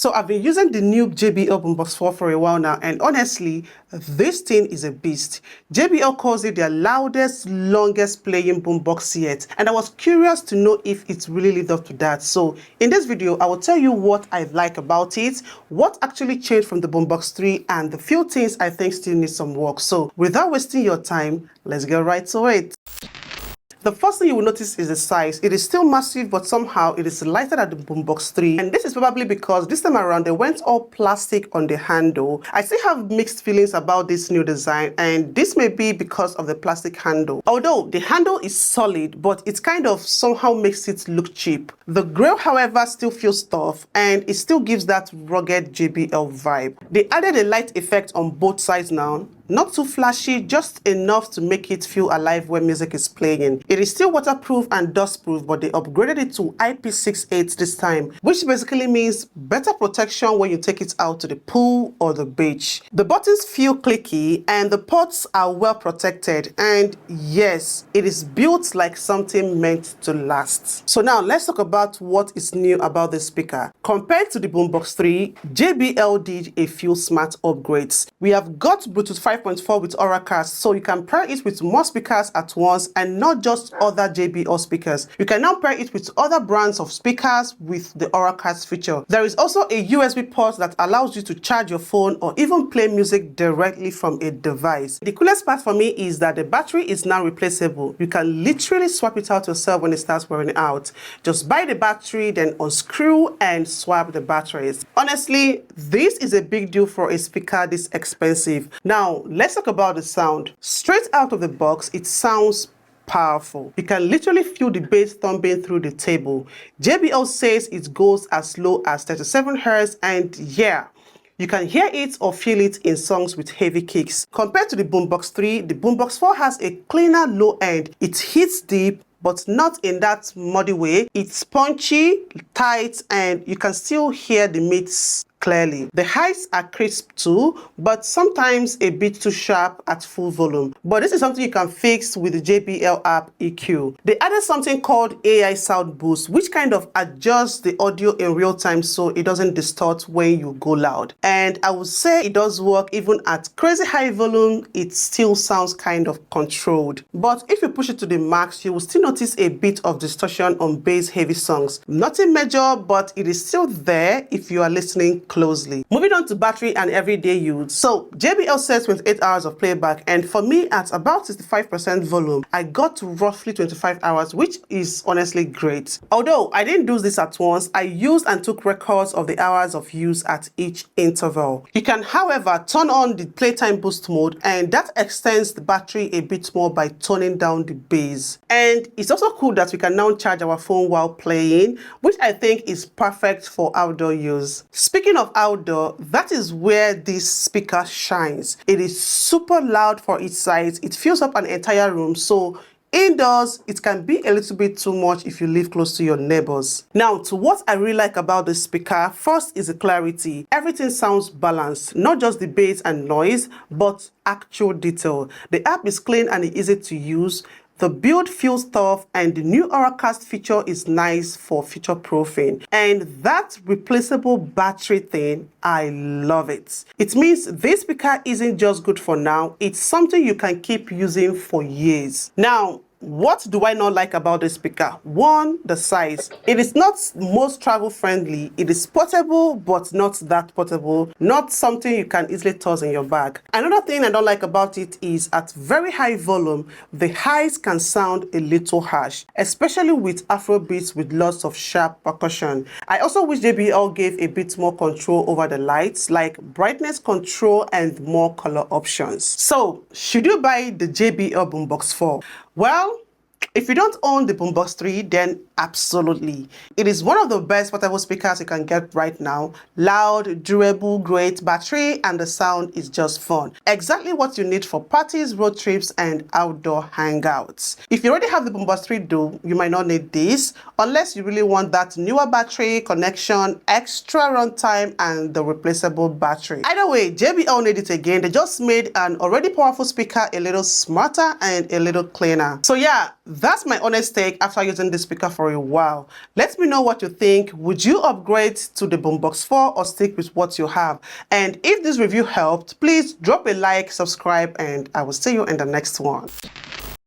So I've been using the new JBL Boombox 4 for a while now, and honestly, this thing is a beast. JBL calls it their loudest, longest playing boombox yet, and I was curious to know if it's really lived up to that. So in this video, I will tell you what I like about it, what actually changed from the Boombox 3, and the few things I think still need some work. So without wasting your time, let's get right to it. The first thing you will notice is the size. It is still massive, but somehow it is lighter than the Boombox 3. And this is probably because this time around they went all plastic on the handle. I still have mixed feelings about this new design, and this may be because of the plastic handle. Although the handle is solid, but it kind of somehow makes it look cheap. The grill, however, still feels tough, and it still gives that rugged JBL vibe. They added a light effect on both sides now. Not too flashy, just enough to make it feel alive when music is playing. It is still waterproof and dustproof, but they upgraded it to IP68 this time, which basically means better protection when you take it out to the pool or the beach. The buttons feel clicky and the ports are well protected, and yes, it is built like something meant to last. So now let's talk about what is new about the speaker. Compared to the Boombox 3, JBL did a few smart upgrades. We have got Bluetooth 5.4 with Auracast, so you can pair it with more speakers at once and not just other JBL speakers. You can now pair it with other brands of speakers with the Auracast feature. There is also a USB port that allows you to charge your phone or even play music directly from a device. The coolest part for me is that the battery is now replaceable. You can literally swap it out yourself when it starts wearing out. Just buy the battery, then unscrew and swap the batteries. Honestly, this is a big deal for a speaker this expensive. Now, let's talk about the sound. Straight out of the box, it sounds powerful. You can literally feel the bass thumping through the table. JBL says it goes as low as 37 Hz, and yeah, you can hear it or feel it in songs with heavy kicks. Compared to the Boombox 3, the Boombox 4 has a cleaner low end. It hits deep, but not in that muddy way. It's punchy, tight, and you can still hear the mids clearly. The highs are crisp too, but sometimes a bit too sharp at full volume. But this is something you can fix with the JBL app EQ. They added something called AI Sound Boost, which kind of adjusts the audio in real time so it doesn't distort when you go loud. And I would say it does work even at crazy high volume. It still sounds kind of controlled. But if you push it to the max, you will still notice a bit of distortion on bass heavy songs. Nothing major, but it is still there if you are listening closely. Moving on to battery and everyday use. So JBL says 28 hours of playback, and for me at about 65% volume, I got to roughly 25 hours, which is honestly great. Although I didn't do this at once, I used and took records of the hours of use at each interval. You can, however, turn on the playtime boost mode, and that extends the battery a bit more by toning down the bass. And it's also cool that we can now charge our phone while playing, which I think is perfect for outdoor use. Speaking of outdoor, that is where this speaker shines. It is super loud for its size. It fills up an entire room, so indoors, it can be a little bit too much if you live close to your neighbors. Now, to what I really like about the speaker, first is the clarity. Everything sounds balanced, not just the bass and noise, but actual detail. The app is clean and easy to use. The build feels tough, and the new Auracast feature is nice for future proofing. And that replaceable battery thing, I love it. It means this speaker isn't just good for now, it's something you can keep using for years. Now, what do I not like about this speaker? One, the size. It is not most travel friendly. It is portable, but not that portable. Not something you can easily toss in your bag. Another thing I don't like about it is at very high volume, the highs can sound a little harsh, especially with Afro beats with lots of sharp percussion. I also wish JBL gave a bit more control over the lights, like brightness control and more color options. So, should you buy the JBL Boombox 4? Well, if you don't own the Boombox 3, then absolutely. It is one of the best portable speakers you can get right now. Loud, durable, great battery, and the sound is just fun. Exactly what you need for parties, road trips, and outdoor hangouts. If you already have the Boombox 3 though, you might not need this, unless you really want that newer battery, connection, extra runtime, and the replaceable battery. Either way, JBL need it again. They just made an already powerful speaker a little smarter and a little cleaner. So yeah, That's my honest take after using this speaker for a while. Let me know what you think. Would you upgrade to the Boombox 4 or stick with what you have? And if this review helped, please drop a like, subscribe, and I will see you in the next one.